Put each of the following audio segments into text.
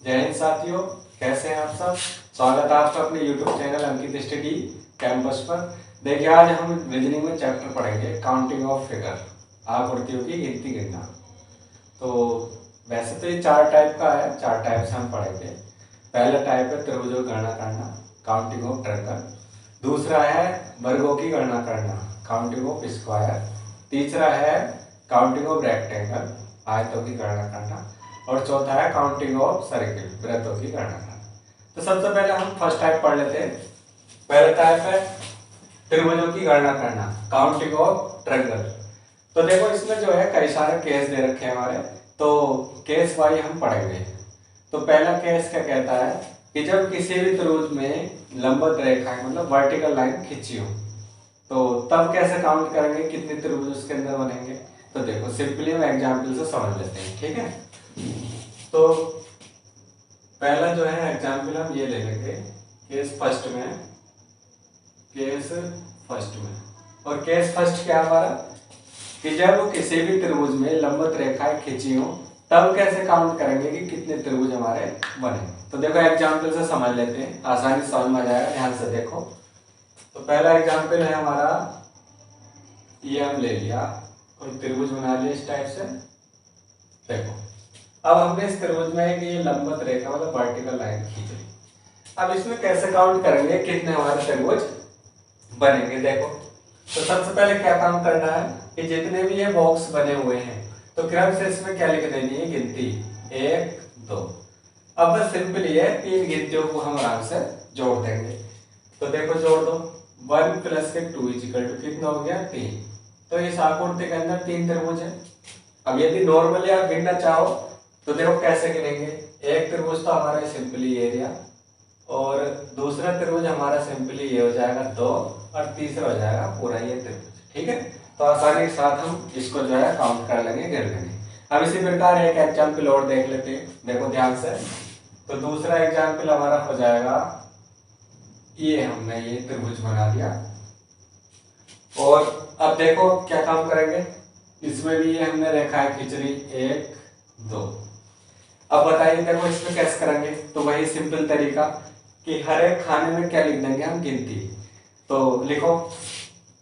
जय हिंद साथियों, कैसे हैं आप सब। स्वागत है आपका अपने YouTube चैनल अंकित स्टडी कैंपस पर। देखिए, आज हम रीजनिंग में चैप्टर पढ़ेंगे काउंटिंग ऑफ फिगर, आकृतियों की गिनती गिनना। तो वैसे तो ये चार टाइप का है, चार टाइप से हम पढ़ेंगे। पहला टाइप है त्रिभुजों की गणना करना, काउंटिंग ऑफ ट्रायंगल। दूसरा है वर्गों की गणना करना, काउंटिंग ऑफ स्क्वायर। तीसरा है काउंटिंग ऑफ रेक्टेंगल, आयतों की गणना करना। और चौथा है काउंटिंग ऑफ सर्किल, वृत्तों की गणना करना। तो सबसे पहले हम फर्स्ट टाइप पढ़ लेते हैं। पहला टाइप है त्रिभुजों की गणना करना, काउंटिंग ऑफ ट्रायंगल। तो देखो, इसमें जो है कई सारे केस दे रखे हैं हमारे, तो केस वाई हम पढ़ेंगे। तो पहला केस क्या कहता है कि जब किसी भी त्रिभुज में लंबवत रेखाएं मतलब वर्टिकल लाइन खींची हो, तो तब कैसे काउंट करेंगे, कितने त्रिभुज उसके अंदर बनेंगे। तो देखो, सिंपली हम एग्जाम्पल से समझ लेते हैं, ठीक है। तो पहला जो है एग्जाम्पल हम ये ले लेंगे केस फर्स्ट में। केस फर्स्ट में और केस फर्स्ट क्या हमारा कि जब किसी भी त्रिभुज में लंबवत रेखाएं खींची हो, तब कैसे काउंट करेंगे कि कितने त्रिभुज हमारे बने। तो देखो, एग्जाम्पल से समझ लेते हैं, आसानी समझ में आ जाएगा। ध्यान से देखो, तो पहला एग्जाम्पल है हमारा, ये हम ले लिया, कोई त्रिभुज बना लिया इस टाइप से। देखो, अब हमने इस त्रिभुज में एक ये लंबवत रेखा मतलब वर्टिकल लाइन खींच ली। अब इसमें कैसे काउंट करेंगे कितने हमारे त्रिभुज बनेंगे। देखो, तो सबसे पहले क्या काम करना है कि जितने भी ये बॉक्स बने हुए हैं, तो क्रम से इसमें क्या लिख देनी है, गिनती 1 2। अब बस सिंपल ये तीन गिनतियों को हम आराम से जोड़ देंगे। तो देखो, जोड़ दो, 1 + 2 = कितना हो गया, 3। तो इस आकृति के अंदर 3 त्रिभुज है। अब यदि नॉर्मली आप गिनना चाहो तो देखो कैसे गिनेंगे। एक त्रिभुज तो हमारा सिंपली एरिया, और दूसरा त्रिभुज हमारा सिंपली ये हो जाएगा 2, और तीसरा हो जाएगा पूरा ये त्रिभुज, ठीक है। तो आसानी के साथ हम इसको जो है काउंट कर लेंगे, गिन लेंगे। अब इसी प्रकार एक एग्जाम्पल और देख लेते हैं, देखो ध्यान से। तो दूसरा एग्जाम्पल हमारा हो जाएगा, ये हमने ये त्रिभुज बना दिया, और अब देखो क्या काम करेंगे, इसमें भी ये हमने रेखाएं खींच ली 1 2। अब बताइए, देखो इसमें कैसे करेंगे। तो वही सिंपल तरीका कि हर एक खाने में क्या लिख देंगे हम, गिनती। तो लिखो,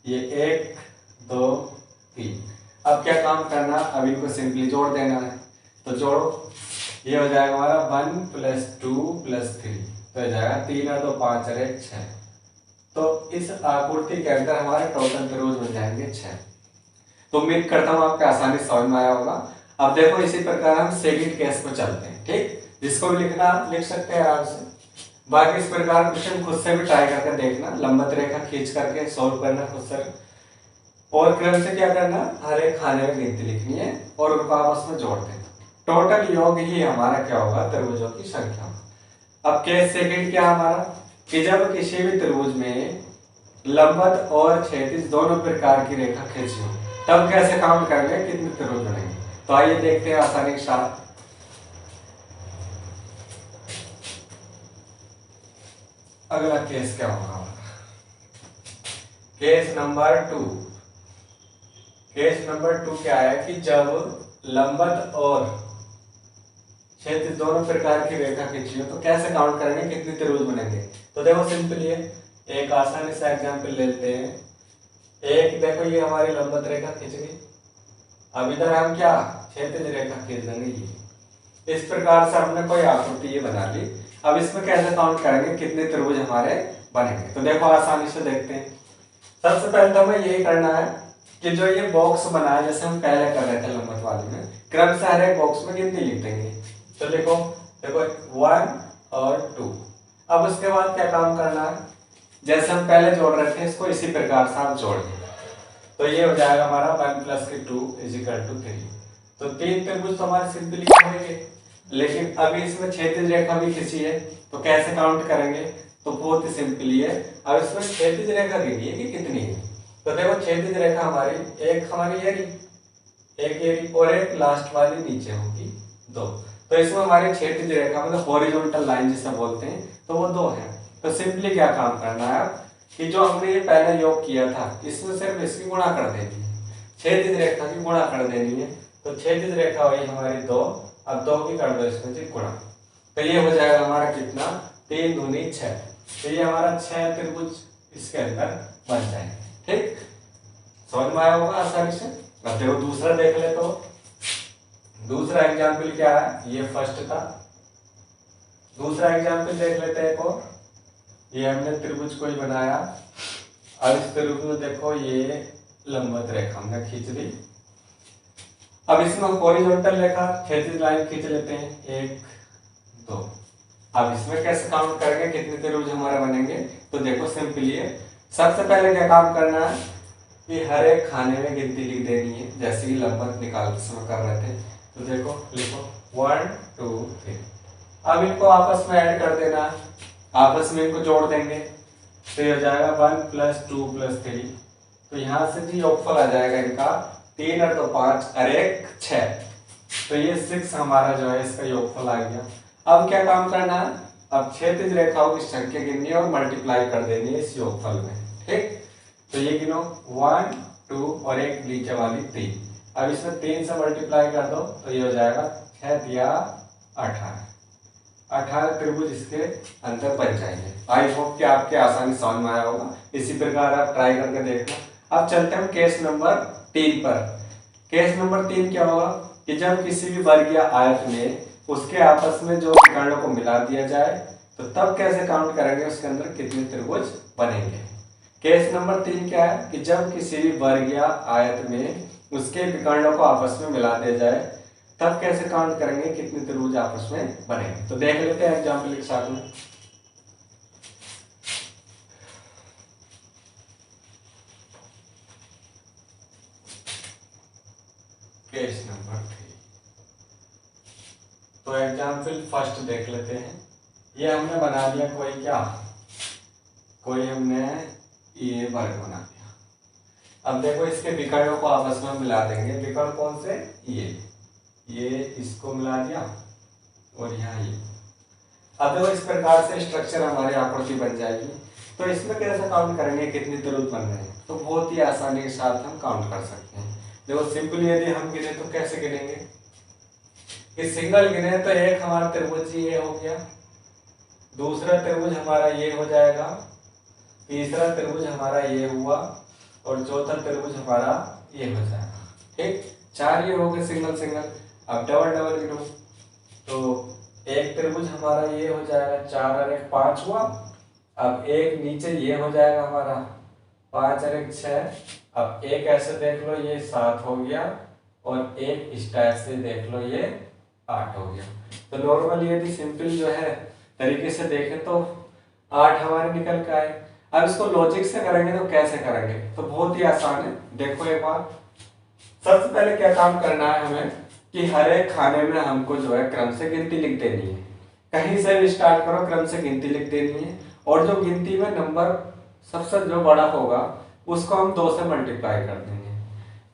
ये 1 2 3। अब क्या काम करना, अब इनको सिंपली जोड़ देना है। तो जोड़ो, ये हो जाएगा हमारा 1 + 2 + 3, तो हो जाएगा 3 और 2 5 और 1 6। तो इस आकृति के अंदर हमारे टोटल त्रिभुज बन जाएंगे 6। तो उम्मीद करता हूँ आपको आसानी समझ में आया होगा। अब देखो, इसी प्रकार हम सेकंड केस में चलते हैं, ठीक। जिसको भी लिखना लिख सकते हैं आराम से। बाकी इस प्रकार क्वेश्चन खुद से भी ट्राई करके देखना, लंबवत रेखा खींच करके सॉल्व करना खुद से, और क्रम से क्या करना, हर एक खाने में गिनती लिखनी है और उनको आपस में जोड़ देना। टोटल योग ही हमारा क्या होगा, त्रिभुजों की संख्या होगा। अब केस सेकंड क्या हमारा कि जब किसी भी त्रिभुज में लंबवत और क्षैतिज दोनों प्रकार की रेखा खींची हो, तब कैसे काउंट करेंगे कितने त्रिभुज बनेंगे। तो आइए देखते हैं आसानी के साथ। अगला केस क्या होगा, केस नंबर 2। केस नंबर 2 क्या है कि जब लंबवत और क्षैतिज दोनों प्रकार की रेखा खींची हो, तो कैसे काउंट करेंगे कितने त्रिभुज बनेंगे। तो देखो सिंपल है, एक आसानी से एग्जांपल लेते हैं। एक देखो, ये हमारी लंबवत रेखा खींच गई, अब इधर हम क्या क्षैतिज रेखा खींच देंगे ये। इस प्रकार से हमने कोई आकृति ये बना ली। अब इसमें कैसे काउंट करेंगे कितने त्रिभुज हमारे बनेंगे। तो देखो आसानी से देखते हैं। सबसे पहले तो हमें यही करना है कि जो ये बॉक्स बना है, जैसे हम पहले कर रहे थे लंबवत वाले में, क्रम से हर एक बॉक्स में गिनती लिख देंगे। तो देखो देखो 1 और 2। अब उसके बाद क्या काम करना है, जैसे हम पहले जोड़ रहे थे इसको इसी प्रकार से आप जोड़ दें। तो ये हो जाएगा हमारा 1 + 2 = 3। तो 3 त्रिभुज तो हमारे सिंपली होंगे, लेकिन अभी इसमें क्षैतिज रेखा भी खींची है, तो कैसे काउंट करेंगे। तो बहुत ही सिंपली है। अब इसमें क्षैतिज रेखा गिनी है कि कितनी है। तो देखो, क्षैतिज रेखा हमारी एक हमारी एक एरी और एक लास्ट वाली नीचे होगी 2। तो इसमें हमारी क्षैतिज रेखा मतलब हॉरिजॉन्टल लाइन जिसे बोलते हैं, तो वो 2 है। तो सिंपली क्या काम करना है कि जो हमने ये पहले योग किया था, इसमें सिर्फ इसकी गुणा कर देनी है, क्षैतिज रेखा की गुणा कर देनी है। तो क्षैतिज रेखा हुई हमारी 2, अब 2 की कर दो इसमें जी गुणा। तो ये हो जाएगा हमारा कितना, 3 दूनी 6। तो ये हमारा 6 त्रिभुज इसके अंदर बन जाएंगे। ठीक, समझ में आया होगा आसानी से। अब देखो दूसरा देख ले, तो दूसरा एग्जाम्पल क्या है, ये फर्स्ट था। दूसरा एग्जाम्पल देख लेते हैं। को ये हमने त्रिभुज कोई बनाया। अब इस त्रिभुज में देखो ये लंबवत रेखा हमने खींच दी। अब इसमें हॉरिजॉन्टल रेखा क्षैतिज लाइन खींच लेते हैं, 1 2। अब इसमें कैसे काउंट करेंगे, कितने त्रिभुज हमारे बनेंगे। तो देखो सिंपली है, सबसे पहले क्या काम करना है कि हर एक खाने में गिनती लिख देनी है, जैसे कि लंबवत निकालते समय कर रहे थे। तो देखो लिखो 1 2 3। अब इनको आपस में ऐड कर देना है, आपस में इनको जोड़ देंगे। तो ये हो जाएगा 1 + 2 + 3। तो यहाँ से भी योगफल आ जाएगा इनका, 3 और 2 5 और 1 6। तो ये 6 हमारा जो है इसका योगफल आ गया। अब क्या काम करना है, अब क्षैतिज रेखाओं की संख्या गिननी है और मल्टीप्लाई कर देनी है इस योगफल में। ठीक, तो ये गिनो 1 2 और 1 नीचे वाली 3। अब इसमें 3 से मल्टीप्लाई कर दो, तो ये हो जाएगा 6 या 18। 18 त्रिभुज इसके अंदर बन जाएंगे। आई होप कि आपके आसानी समझ में आया होगा। इसी प्रकार आप ट्राई करके देखना। अब चलते हैं केस नंबर 3 पर। केस नंबर 3 क्या होगा कि जब किसी भी वर्ग या आयत में उसके आपस में जो विकर्णों को मिला दिया जाए, तो तब कैसे काउंट करेंगे उसके अंदर कितने त्रिभुज बनेंगे। केस नंबर 3 क्या है कि जब किसी भी वर्ग या आयत में उसके विकर्णों को आपस में मिला दिया जाए, तब कैसे काउंट करेंगे कितने त्रिभुज आपस में बनेंगे। तो देख लेते हैं एग्जाम्पल के साथ में। केस नंबर 3, तो एग्जाम्पल फर्स्ट देख लेते हैं। ये हमने बना दिया कोई क्या, कोई हमने ये वर्ग बना दिया। अब देखो इसके विकर्णों को आपस में मिला देंगे। विकर्ण कौन से, ये इसको मिला दिया और यहाँ ये। अब देखो इस प्रकार से स्ट्रक्चर हमारी आकृति बन जाएगी। तो इसमें कैसे काउंट करेंगे कितने त्रिभुज बन रहे हैं, तो बहुत ही आसानी के साथ हम काउंट कर सकते हैं। देखो सिंपली यदि हम गिने तो कैसे गिनेंगे, कि सिंगल गिने तो एक हमारा त्रिभुज ये हो गया, दूसरा त्रिभुज हमारा ये हो जाएगा, तीसरा त्रिभुज हमारा ये हुआ और चौथा त्रिभुज हमारा ये हो जाएगा। ठीक, 4 ये हो गए सिंगल सिंगल। अब डबल डबल गिनो तो एक त्रिभुज हमारा ये हो जाएगा, 4 और 1 5 हुआ। अब एक नीचे ये हो जाएगा हमारा 5 और 1 6। अब एक ऐसे देख लो ये 7 हो गया और एक इस टाइप से देख लो ये 8 हो गया। तो नॉर्मली यदि सिंपल जो है तरीके से देखें तो 8 हमारे निकल के आए। अब इसको लॉजिक से करेंगे तो कैसे करेंगे, तो बहुत ही आसान है। देखो एक बार, सबसे पहले क्या काम करना है हमें कि हर एक खाने में हमको जो है क्रम से गिनती लिख देनी है। कहीं से भी स्टार्ट करो, क्रम से गिनती लिख देनी है। और जो गिनती में नंबर सबसे जो बड़ा होगा उसको हम 2 से मल्टीप्लाई कर देंगे।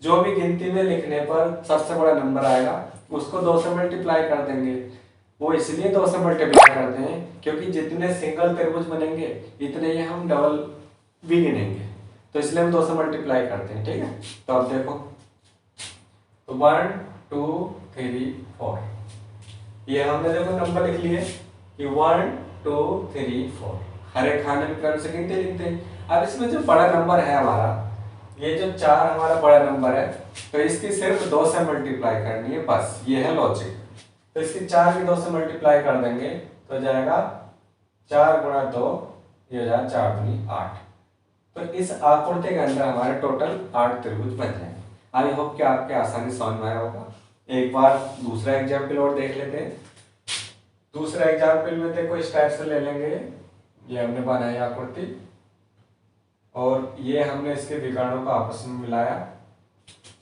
जो भी गिनती में लिखने पर सबसे बड़ा नंबर आएगा उसको 2 से मल्टीप्लाई कर देंगे। वो इसलिए 2 से मल्टीप्लाई करते हैं क्योंकि जितने सिंगल त्रिभुज बनेंगे इतने ही हम डबल भी गिनेंगे, तो इसलिए हम 2 से मल्टीप्लाई करते हैं। ठीक है, तो अब देखो, तो 1 2 3 4 ये हमने देखो नंबर लिख लिए कि 1 2 3 4। हर एक खाने में क्रम से गिनते लिखते हैं। अब इसमें जो बड़ा नंबर है हमारा, ये जो 4 हमारा बड़ा नंबर है, तो इसकी सिर्फ 2 से मल्टीप्लाई करनी है, बस ये है लॉजिक। तो इसकी 4 की 2 से मल्टीप्लाई कर देंगे तो जाएगा 4 गुणा 2, ये हो जाएगा 4 दूनी 8। तो इस आकृति के अंदर हमारे टोटल 8 त्रिभुज बन जाएंगे। आई होप कि आपके आसानी समझ में आया होगा। एक बार दूसरा एग्जाम्पल और देख लेते हैं। दूसरा एग्जाम्पल में देखो इस टाइप से ले लेंगे, ये हमने बनाई आकृति और ये हमने इसके विकर्णों को आपस में मिलाया,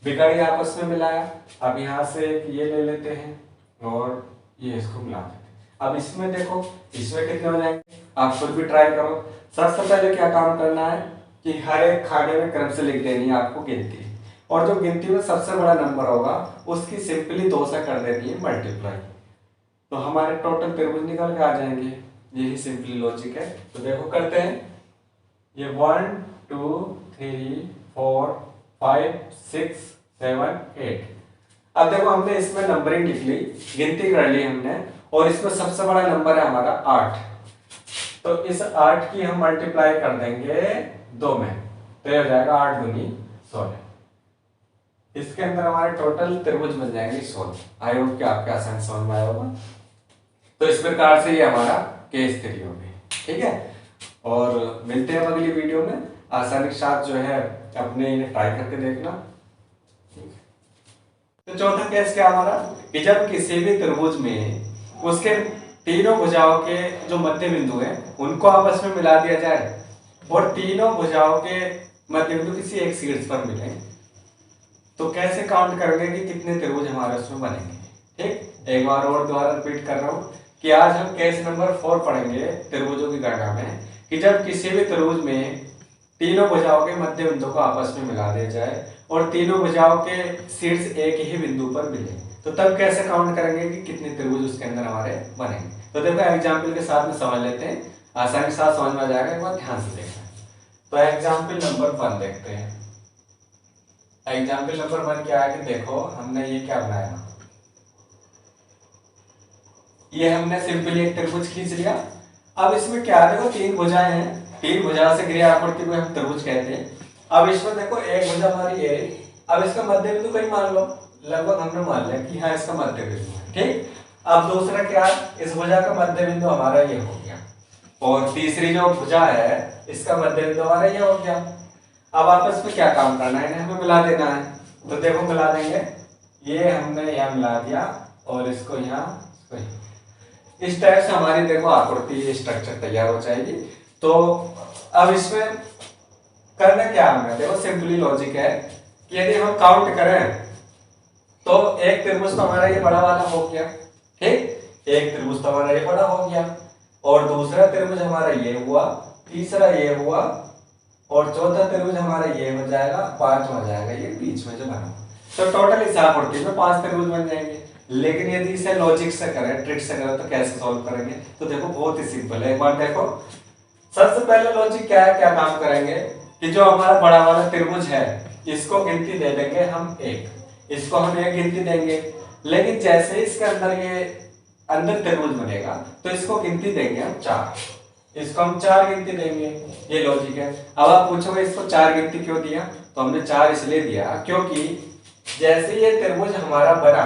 विकर्ण आपस में मिलाया। अब यहाँ से ये ले लेते हैं और ये इसको मिला देते हैं। अब इसमें देखो, इसमें कितने हो जाएंगे, आप खुद भी ट्राई करो। सबसे पहले क्या काम करना है कि हर एक खाने में क्रम से लिख देनी है आपको गिनती, और जो गिनती में सबसे बड़ा नंबर होगा उसकी सिंपली 2 से कर देनी है मल्टीप्लाई। तो हमारे टोटल त्रिभुज निकल के आ जाएंगे। यही सिंपली लॉजिक है। तो देखो करते हैं, ये 1 2 3 4 5 6 7 8। अब देखो हमने इसमें नंबरिंग लिख ली, गिनती कर ली हमने, और इसमें सबसे बड़ा नंबर है हमारा 8। तो इस 8 की हम मल्टीप्लाई कर देंगे 2 में, तो ये हो जाएगा 8 दूनी 16। इसके अंदर हमारे टोटल त्रिभुज बन जाएंगे 16। आई होप कि आपके आसान समझ में आया होगा। तो इस प्रकार से ये हमारा केस 3 हो गई। ठीक है, और मिलते हैं अगली वीडियो में। आसानी के साथ जो है अपने इन्हें ट्राई करके देखना। तो चौथा केस क्या हमारा, कि जब किसी भी त्रिभुज में उसके तीनों भुजाओं के जो मध्य बिंदु हैं उनको आपस में मिला दिया जाए और तीनों भुजाओं के मध्य बिंदु किसी एक शीर्ष पर मिले, तो कैसे काउंट करेंगे कि कितने त्रिभुज हमारे उसमें बनेंगे। ठीक, एक बार और दोबारा रिपीट कर रहा हूं कि आज हम केस नंबर 4 पढ़ेंगे त्रिभुजों की गणना में, कि जब किसी भी त्रिभुज में तीनों भुजाओं के मध्य बिंदु को आपस में मिला दिया जाए और तीनों भुजाओं के शीर्ष एक ही बिंदु पर मिले, तो तब कैसे काउंट करेंगे कि कितने त्रिभुज उसके अंदर हमारे बनेंगे। तो देखो एग्जाम्पल के साथ में समझ लेते हैं, आसानी के साथ समझ में आ जाएगा, एक बार ध्यान से देखना। तो एग्जाम्पल नंबर 1 देखते हैं। एग्जाम्पल नंबर 1 क्या है कि देखो हमने ये क्या बनाया, ये हमने सिंपली एक त्रिभुज खींच लिया। अब इसमें क्या है, देखो 3 भुजाएं हैं, 3 भुजा से घिरी आकृति को हम त्रिभुज कहते हैं। अब इसमें देखो एक भुजा हमारी ये, अब इसका मध्य बिंदु कहीं मान लो, लगभग हमने मान लिया कि हाँ इसका मध्य बिंदु है। ठीक, अब दूसरा क्या है, इस भुजा का मध्य बिंदु हमारा ये हो गया, और तीसरी जो भुजा है इसका मध्य बिंदु हमारा ये हो गया। अब आपस में क्या काम करना है, इन्हें हमें मिला देना है। तो देखो मिला देंगे, ये हमने यहाँ मिला दिया और इसको यहाँ, इस टाइप से हमारी देखो आकृति स्ट्रक्चर तैयार हो जाएगी। तो अब इसमें करना क्या हमें, देखो सिंपली लॉजिक है कि यदि हम काउंट करें तो एक त्रिभुज तो हमारा ये बड़ा वाला हो गया। ठीक, एक त्रिभुज तो हमारा ये बड़ा हो गया और दूसरा त्रिभुज हमारा ये हुआ, तीसरा ये हुआ और चौथा त्रिभुज हमारा ये हो जाएगा, पांचवा हो जाएगा ये बीच में जो बना। तो टोटल इस आकृति में 5 त्रिभुज बन जाएंगे। लेकिन यदि इसे लॉजिक से करें, ट्रिक से करें, तो कैसे सॉल्व करेंगे, तो देखो बहुत ही सिंपल है। एक बार देखो, सबसे पहले लॉजिक क्या है, क्या काम करेंगे कि जो हमारा बड़ा वाला त्रिभुज है इसको गिनती दे देंगे हम 1, इसको हम 1 गिनती देंगे। लेकिन जैसे इसके अंदर ये अंदर त्रिभुज बनेगा तो इसको गिनती देंगे हम 4, इसको हम 4 गिनती देंगे। ये लॉजिक है। अब आप पूछोगे इसको 4 गिनती क्यों दिया, तो हमने 4 इसलिए दिया क्योंकि जैसे ये त्रिभुज हमारा बना,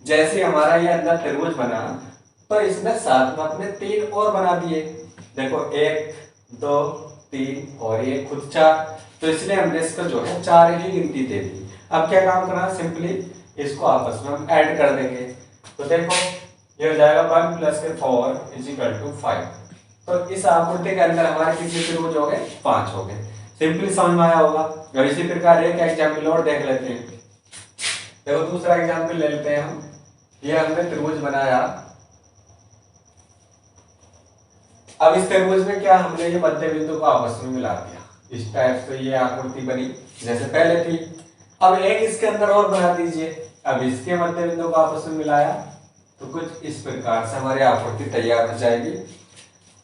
जैसे हमारा ये अंदर त्रिभुज बना तो इसने साथ में अपने 3 और बना दिए। देखो 1 2 3 और ये खुद 4, तो इसलिए हमने इसको जो है 4 ही गिनती दे दी। अब क्या काम करना, सिंपली इसको आपस में हम ऐड कर देंगे। तो देखो ये हो जाएगा 1 + 4 = 5। तो इस आकृति के अंदर हमारे कितने त्रिभुज हो गए, 5 हो गए। सिंपली समझ में आया होगा। और इसी प्रकार एक एग्जाम्पल और देख लेते हैं। देखो दूसरा एग्जाम्पल ले लेते हैं हम। ये हमने त्रिभुज बनाया, अब इस त्रिभुज में क्या हमने ये मध्य बिंदु को आपस में मिला दिया, इस टाइप से ये आकृति बनी जैसे पहले थी। अब एक इसके अंदर और बना दीजिए, अब इसके मध्य बिंदु को आपस में मिलाया तो कुछ इस प्रकार से हमारी आकृति तैयार हो जाएगी।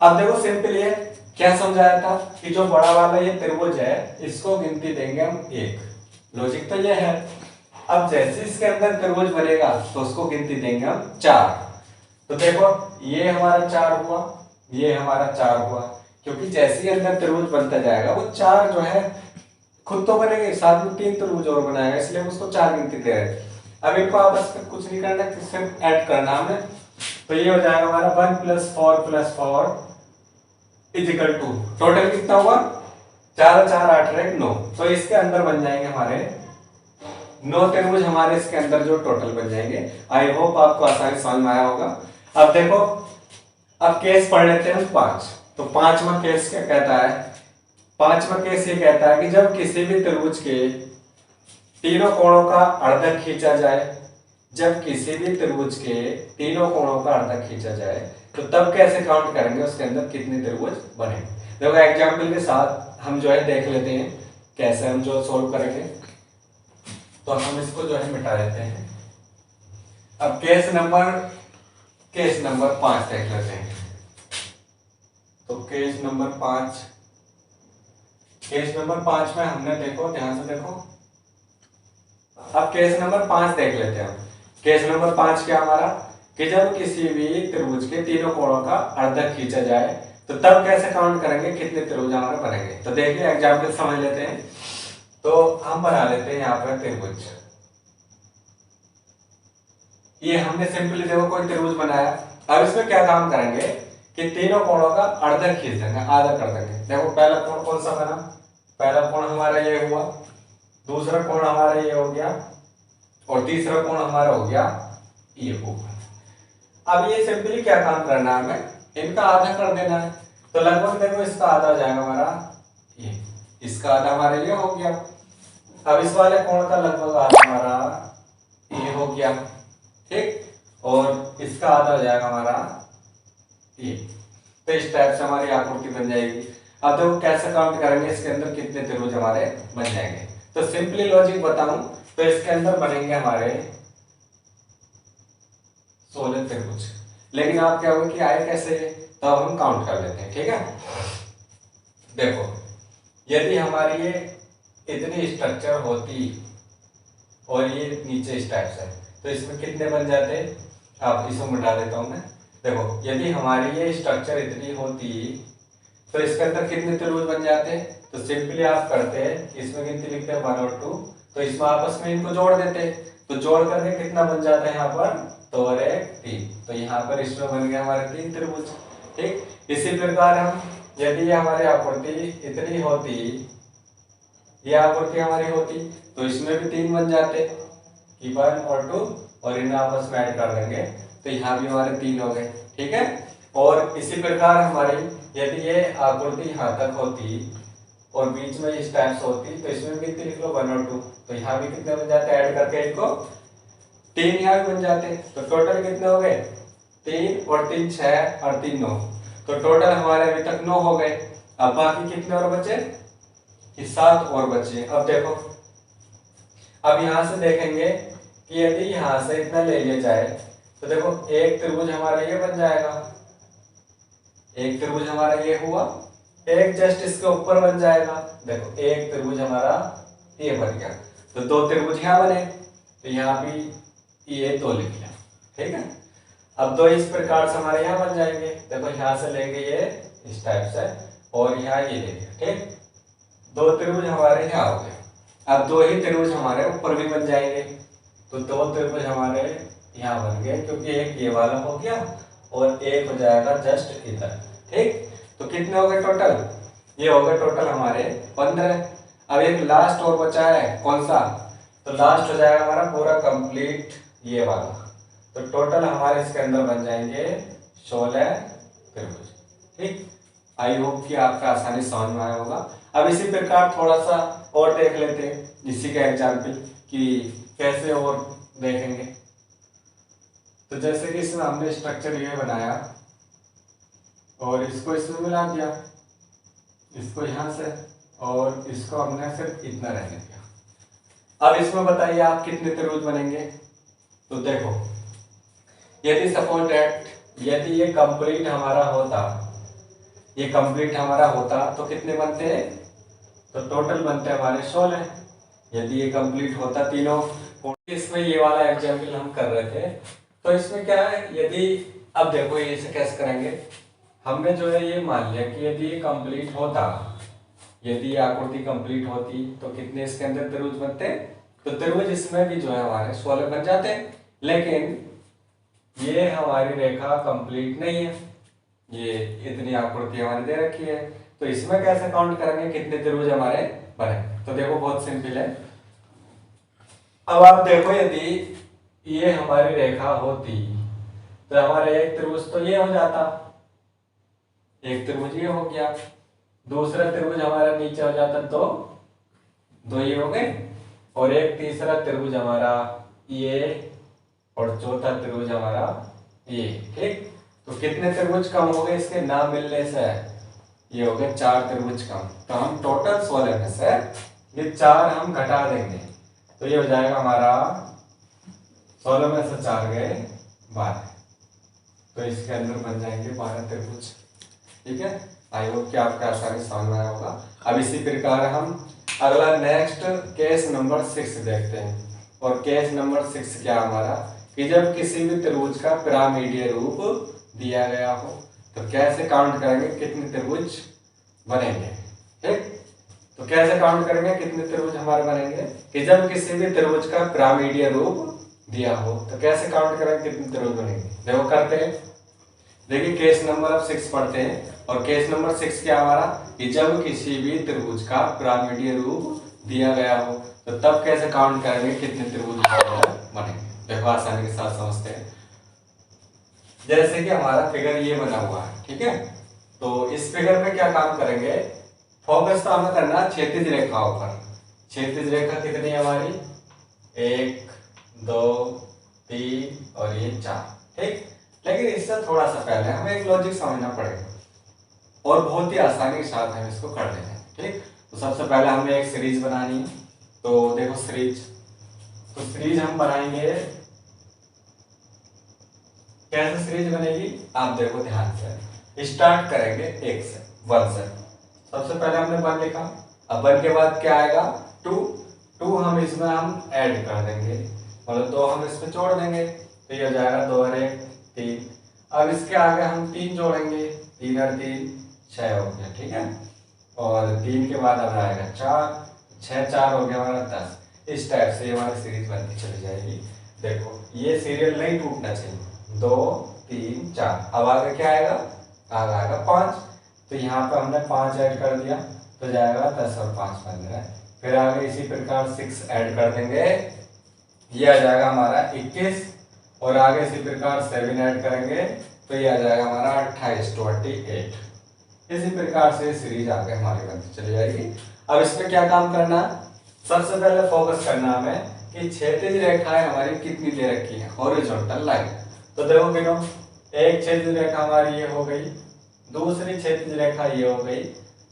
अब देखो सिंपल ये क्या समझाया था कि जो बड़ा वाला ये त्रिभुज है इसको गिनती देंगे हम 1, लॉजिक तो ये है। अब जैसे इसके अंदर त्रिभुज बनेगा तो उसको गिनती देंगे हम 4। तो देखो ये हमारा 4 हुआ, ये हमारा 4 हुआ, क्योंकि जैसे ही अंदर त्रिभुज बनता जाएगा वो 4 जो है खुद तो बनेंगे, साथ में 3 त्रिभुज और बनाएगा, इसलिए हम उसको 4 गिनती दे रहे हैं। अब इनको आपस में कुछ नहीं करना, सिर्फ ऐड करना हमें। तो ये हो जाएगा हमारा 1 + 4 + 4 = 2। टोटल कितना हुआ, 4 4 8 1 9। तो इसके अंदर बन जाएंगे हमारे 9 त्रिभुज, हमारे इसके अंदर जो टोटल बन जाएंगे। आई होप आपको आसानी समझ में आया होगा। अब देखो, अब केस पढ़ लेते हैं हम 5। तो 5वां केस क्या कहता है, 5वां केस ये कहता है कि जब किसी भी त्रिभुज के तीनों कोणों का अर्धक खींचा जाए, जब किसी भी त्रिभुज के तीनों कोणों का अर्धक खींचा जाए तो तब कैसे काउंट करेंगे उसके अंदर कितने त्रिभुज बनेंगे। देखो एग्जाम्पल के साथ हम जो है देख लेते हैं कैसे हम जो सोल्व करेंगे। तो हम इसको जो है मिटा देते हैं। अब केस नंबर 5 देख लेते हैं। तो केस नंबर 5 में हमने देखो, ध्यान से देखो, अब केस नंबर 5 देख लेते हैं हम। केस नंबर 5 क्या हमारा, कि जब किसी भी त्रिभुज के तीनों कोणों का अर्धक खींचा जाए तो तब कैसे काउंट करेंगे कितने त्रिभुज हमारे बनेंगे। तो देखिए एग्जाम्पल समझ लेते हैं। तो हम बना लेते हैं यहाँ पर त्रिभुज। ये हमने सिंपली देखो कोई त्रिभुज बनाया। अब इसमें क्या काम करेंगे कि तीनों कोणों का अर्धक खींच देंगे, आधा कर देंगे। देखो पहला कोण कौन सा बना, पहला कोण हमारा ये हुआ, दूसरा कोण हमारा ये हो गया और तीसरा कोण हमारा हो गया ये ऊपर। अब ये सिंपली क्या काम करना है, हमें इनका आधा कर देना है। तो लगभग देखो इसका आधा हो जाएगा हमारा ये, इसका आधा हमारा ये हो गया। अब इस वाले कोण का लगभग आधा हमारा ये हो गया, ठीक, और इसका आधा हो जाएगा हमारा ये। तो इस टाइप से हमारी आकृति बन जाएगी। अब देखो कैसे काउंट करेंगे इसके अंदर कितने त्रिभुज हमारे बन जाएंगे। तो सिंपली लॉजिक बताऊं तो इसके अंदर बनेंगे हमारे 16 त्रिभुज। लेकिन आप क्या होगा कि आए कैसे, तो अब हम काउंट कर लेते हैं, ठीक है। देखो यदि हमारी ये इतनी स्ट्रक्चर होती और ये नीचे इस टाइप से, तो इसमें कितने बन जाते, आप इसको मिटा देता हूं मैं। देखो यदि हमारी ये स्ट्रक्चर इतनी होती तो इसके अंदर कितने त्रिभुज बन जाते। तो सिंपली आप करते हैं इसमें गिनती लिखते हैं 1 और 2, तो इसमें आपस में इनको जोड़ देते। तो जोड़ करके कितना बन जाता है यहाँ पर, तो और 1 3, तो यहाँ पर इसमें बन गया हमारे 3 त्रिभुज, ठीक। इसी प्रकार हम यदि ये हमारी आकृति इतनी होती, ये आकृति हमारी होती, तो इसमें भी 3 बन जाते कि 1 और 2, और इन्हें आपस में ऐड कर देंगे तो यहाँ भी हमारे 3 हो गए, ठीक है। और इसी प्रकार हमारी यदि ये आकृति यहाँ तक होती और बीच में इस टाइप से होती, तो इसमें भी लिख लो 1 और 2, तो यहाँ भी कितने बन जाते, ऐड करके इनको 3 यहाँ भी बन जाते। तो टोटल कितने हो गए, 3 और 3 6 और 3 9, तो टोटल हमारे अभी तक 9 हो गए। अब बाकी कितने और बचे, 7 और बचे। अब देखो अब यहाँ से देखेंगे कि यदि यहाँ से इतना ले लिया जाए तो देखो एक त्रिभुज हमारा ये बन जाएगा, एक त्रिभुज हमारा ये हुआ, एक जस्ट इसके ऊपर बन जाएगा। देखो एक त्रिभुज हमारा ये बन गया, तो 2 त्रिभुज यहाँ बने, तो यहाँ भी ये 2 लिख लिया, ठीक है। अब 2 इस प्रकार से हमारे यहाँ बन जाएंगे। देखो यहाँ से लेंगे ये इस टाइप से और यहाँ ये लेंगे, ठीक। 2 त्रिभुज हमारे यहाँ हो गए। अब 2 ही त्रिभुज हमारे ऊपर भी बन जाएंगे, तो 2 त्रिभुज हमारे यहाँ बन गए, क्योंकि एक ये वाला हो गया और एक हो जाएगा जस्ट इधर, ठीक। तो कितने हो गए टोटल, ये हो गए टोटल हमारे 15। अब एक लास्ट और बचा है, कौन सा, तो लास्ट हो जाएगा हमारा पूरा कंप्लीट ये वाला। तो टोटल हमारे इसके अंदर बन जाएंगे 16 त्रिभुज, ठीक। आई होप कि आपका आसानी समझ में आया होगा। अब इसी प्रकार थोड़ा सा और देख लेते हैं इसी का एग्जाम्पल कि कैसे और देखेंगे। तो जैसे कि इसमें हमने स्ट्रक्चर ये बनाया और इसको इसमें मिला दिया, इसको यहाँ से, और इसको हमने सिर्फ इतना रहने दिया। अब इसमें बताइए आप कितने त्रिभुज बनेंगे। तो देखो यदि सपोज दैट यदि ये कंप्लीट हमारा होता, ये कंप्लीट हमारा होता तो कितने बनते हैं, तो टोटल बनते हैं हमारे 16। यदि ये कंप्लीट होता तीनों, इसमें ये वाला एग्जाम्पल हम कर रहे थे। तो इसमें क्या है, यदि अब देखो ये इसे कैसे करेंगे, हमने जो है ये मान लिया कि यदि ये कंप्लीट होता, यदि ये आकृति कंप्लीट होती तो कितने इसके अंदर त्रिभुज बनते, तो त्रिभुज इसमें भी जो है हमारे 16 बन जाते। लेकिन ये हमारी रेखा कंप्लीट नहीं है, ये इतनी आकृति हमारी दे रखी है, तो इसमें कैसे काउंट करेंगे कितने त्रिभुज हमारे बने। तो देखो बहुत सिंपल है। अब आप देखो यदि ये हमारी रेखा होती तो हमारे एक त्रिभुज तो ये हो जाता, एक त्रिभुज ये हो गया, दूसरा त्रिभुज हमारा नीचे हो जाता, दो ये हो गए, और एक तीसरा त्रिभुज हमारा ये, और चौथा त्रिभुज हमारा ये, ठीक। तो कितने त्रिभुज कम हो गए इसके ना मिलने से, ये हो गए 4 त्रिभुज कम। तो हम टोटल 16 में से ये 4 हम घटा देंगे, तो ये हो जाएगा हमारा 16 में से 4 गए 12, तो इसके अंदर बन जाएंगे 12 त्रिभुज, ठीक है। आई होप कि आपका आसानी समझ में आया होगा। अब इसी प्रकार हम अगला नेक्स्ट केस नंबर 6 देखते हैं। और केस नंबर 6 क्या हमारा, कि जब किसी भी त्रिभुज का पिरामिडीय रूप दिया गया हो। तो कैसे काउंट करेंगे कितने त्रिभुज बनेंगे, ठीक। तो कैसे काउंट करेंगे कितने त्रिभुज हमारे बनेंगे कि जब किसी भी त्रिभुज का पिरामिडीय रूप दिया हो। तो कैसे काउंट करेंगे कितने त्रिभुज बनेंगे, देखो करते हैं। देखिए केस नंबर अब 6 पढ़ते हैं और केस नंबर 6 क्या हमारा कि जब किसी भी त्रिभुज का पिरामिडीय रूप दिया गया हो तो तब कैसे काउंट करेंगे कितने त्रिभुज बनेंगे। देखो आसानी के साथ समझते हैं। जैसे कि हमारा फिगर ये बना हुआ है, ठीक है। तो इस फिगर में क्या काम करेंगे, फोकस तो हमें करना है क्षैतिज रेखाओं पर। क्षैतिज रेखा कितनी है हमारी, 1 2 3 और ये 4, ठीक। लेकिन इससे थोड़ा सा पहले हमें एक लॉजिक समझना पड़ेगा और बहुत ही आसानी के साथ हम इसको कर लेंगे, ठीक। तो सबसे पहले हमें एक सीरीज बनानी है। तो देखो सीरीज, तो सीरीज हम बनाएंगे, कैसे सीरीज बनेगी आप देखो ध्यान से। स्टार्ट करेंगे 1 से 1 से। सबसे पहले हमने 1 लिखा, अब 1 के बाद क्या आएगा 2 हम इसमें हम ऐड कर देंगे, मतलब 2 हम इसमें जोड़ देंगे तो ये हो जाएगा 2 और 1 3। अब इसके आगे हम 3 जोड़ेंगे, 3 और 3 6 हो गया, ठीक है। और 3 के बाद अब आएगा 4, 6 4 हो गया हमारा 10। इस टाइप से हमारी सीरीज बनती चली जाएगी। देखो ये सीरियल नहीं टूटना चाहिए, 2 3 4। अब आगे क्या आएगा, आगे आएगा 5, तो यहाँ पे हमने 5 ऐड कर दिया तो जाएगा 10 और 5 15। फिर आगे इसी प्रकार 6 ऐड कर देंगे, ये आ जाएगा हमारा 21। और आगे इसी प्रकार 7 ऐड करेंगे तो ये आ जाएगा हमारा 28 28। इसी प्रकार से सीरीज आगे हमारी बनती चली जाएगी। अब इसमें क्या काम करना है, सबसे पहले फोकस करना हमें कि क्षैतिज रेखाएं हमारी कितनी दे रखी है, हॉरिजॉन्टल लाइन। तो देखो गिनो, एक क्षैतिज रेखा हमारी ये हो गई, दूसरी क्षैतिज रेखा ये हो गई,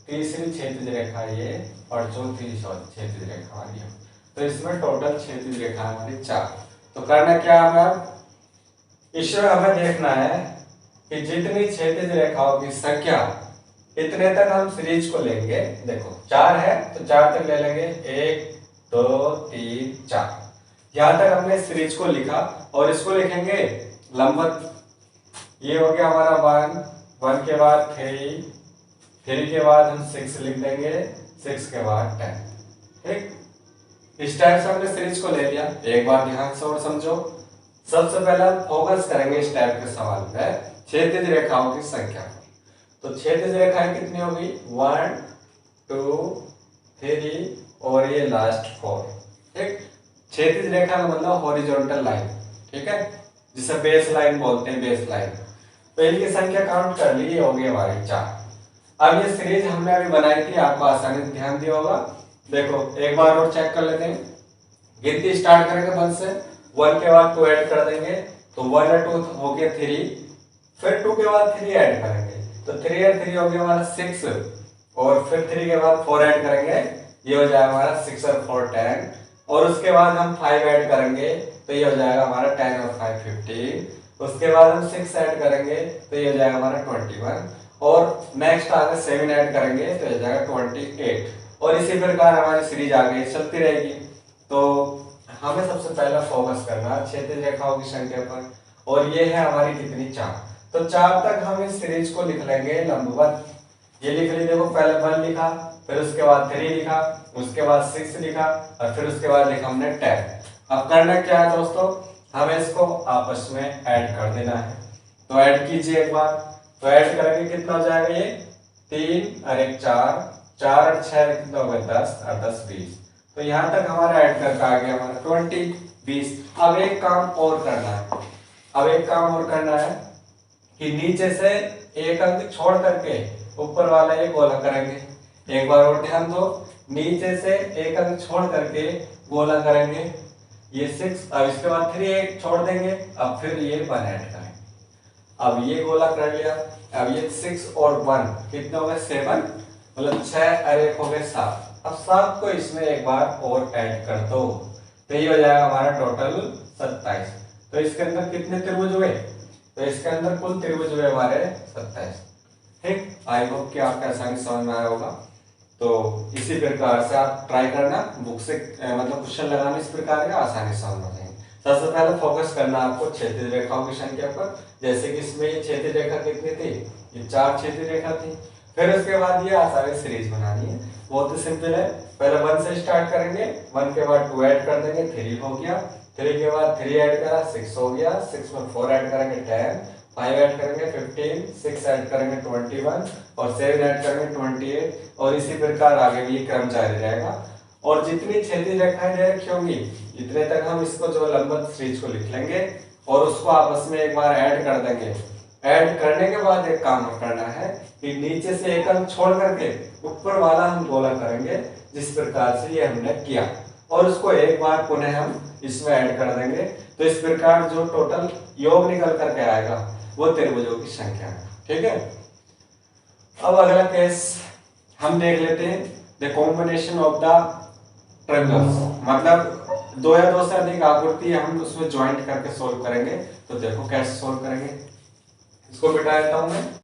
तीसरी क्षैतिज रेखा ये और चौथी क्षैतिज रेखा हमारी है। तो इसमें टोटल क्षैतिज रेखा हमारी 4। तो करना क्या है, इसमें हमें देखना है कि जितनी क्षैतिज रेखाओं की संख्या इतने तक हम सीरीज को लेंगे। देखो 4 है तो 4 तक ले लेंगे, 1 2 3 4। यहां तक हमने सीरीज को लिखा और इसको लिखेंगे लंबवत। ये हो गया हमारा 1 के बाद 3 के बाद हम 6 लिख देंगे, 6 के बाद 10, ठीक। इस टाइप से हमने सीरीज को ले लिया। एक बार ध्यान से और समझो, सबसे पहले हम फोकस करेंगे इस टाइप के सवाल पे क्षैतिज रेखाओं की संख्या। तो क्षैतिज रेखाएं कितनी होगी, 1 2 3 और ये लास्ट 4, ठीक। क्षैतिज रेखा का मतलब हॉरिजॉन्टल लाइन, ठीक है, जिसे बेस लाइन बोलते हैं, बेस लाइन। तो इनकी संख्या काउंट कर ली, ये होगी हमारी 4। अब ये सीरीज हमने अभी बनाई थी, आपको आसानी से ध्यान दिया होगा। देखो एक बार और चेक कर लेते हैं, गिनती स्टार्ट करेंगे 1 से, 1 के बाद 2 ऐड कर देंगे तो 1 और 2 हो गया 3, फिर 2 के बाद 3 ऐड करेंगे तो 3 और 3 हो गया हमारा 6, और फिर 3 के बाद 4 ऐड करेंगे, ये हो जाएगा हमारा 6 और 4 10, और उसके बाद हम 5 ऐड करेंगे तो ये हो जाएगा हमारा 10 और 5 15। उसके बाद हम 6 ऐड करेंगे तो ये हो जाएगा हमारा 21, और नेक्स्ट आगे 7 ऐड करेंगे तो ये हो जाएगा 28। और इसी प्रकार हमारी सीरीज आगे चलती रहेगी। तो हमें सबसे पहला फोकस करना है क्षैतिज रेखाओं की संख्या पर, और ये है हमारी कितनी 4। तो 4 तक हम इस सीरीज को लिख लेंगे लंबवत। ये लिख लीजिए, देखो पहले 1 लिखा, फिर उसके बाद 3 लिखा, उसके बाद 6 लिखा और फिर उसके बाद लिखा हमने 10। अब करना क्या है दोस्तों, हमें इसको आपस में ऐड कर देना है। तो ऐड कीजिए एक बार, तो ऐड करेंगे कितना हो जाएगा, ये 3 और 1 4, 4 और 6 कितना हो गया 10 और 10 20। तो यहाँ तक हमारा ऐड करके आ गया हमारा 20 20। अब एक काम और करना है, अब एक काम और करना है कि नीचे से एक अंक छोड़ करके ऊपर वाला ये गोला करेंगे। एक बार और ध्यान दो, नीचे से एक अंक छोड़ करके गोला करेंगे, ये 6। अब इसके बाद 3 एक छोड़ देंगे, अब फिर ये 1 ऐड करेंगे। अब ये गोला कर लिया, अब ये 6 और 1 कितने हो गए 7, मतलब 6 और 1 हो गए 7। अब 7 को इसमें एक बार और ऐड कर दो तो ये हो जाएगा हमारा टोटल 27। तो इसके अंदर कितने त्रिभुज हुए, तो इसके अंदर कुल त्रिभुज हुए हमारे 27, ठीक। आई होप कि आपको आसानी समझ में आया होगा। तो इसी प्रकार से आप ट्राई करना, बुक से मतलब क्वेश्चन लगाना इस प्रकार का आसानी समझ में आएंगे। सबसे पहले फोकस करना आपको क्षैतिज रेखाओं की संख्या पर। जैसे कि इसमें ये क्षैतिज रेखा कितनी थी, ये 4 क्षैतिज रेखा थी। फिर उसके बाद ये आसानी सीरीज बनानी है, बहुत ही सिंपल है। पहले 1 से स्टार्ट करेंगे, 1 के बाद 2 ऐड कर देंगे, 3 हो गया। 3 के बाद 3 ऐड करा, 6 हो गया। 6 में 4 ऐड करेंगे, 10। 5 ऐड करेंगे, 15। 6 ऐड करेंगे, 21। और 7 ऐड करेंगे, 28। और इसी प्रकार आगे भी क्रम जारी रहेगा। और जितनी क्षैतिज रेखाएं दे रखी होंगी, इतने तक हम इसको जो लंबवत सीरीज को लिख लेंगे और उसको आपस में एक बार ऐड कर देंगे। ऐड करने के बाद एक काम करना है कि नीचे से एक अंक छोड़ करके ऊपर वाला हम गोला करेंगे, जिस प्रकार से ये हमने किया, और उसको एक बार पुनः हम इसमें ऐड कर देंगे। तो इस प्रकार जो टोटल योग निकल करके आएगा वो त्रिभुजों की संख्या है। ठीक है, अब अगला केस हम देख लेते हैं, the combination of the triangles, मतलब 2 या 2 से अधिक आकृति हम उसमें ज्वाइंट करके सोल्व करेंगे। तो देखो कैसे सोल्व करेंगे, इसको मिटा देता हूं मैं।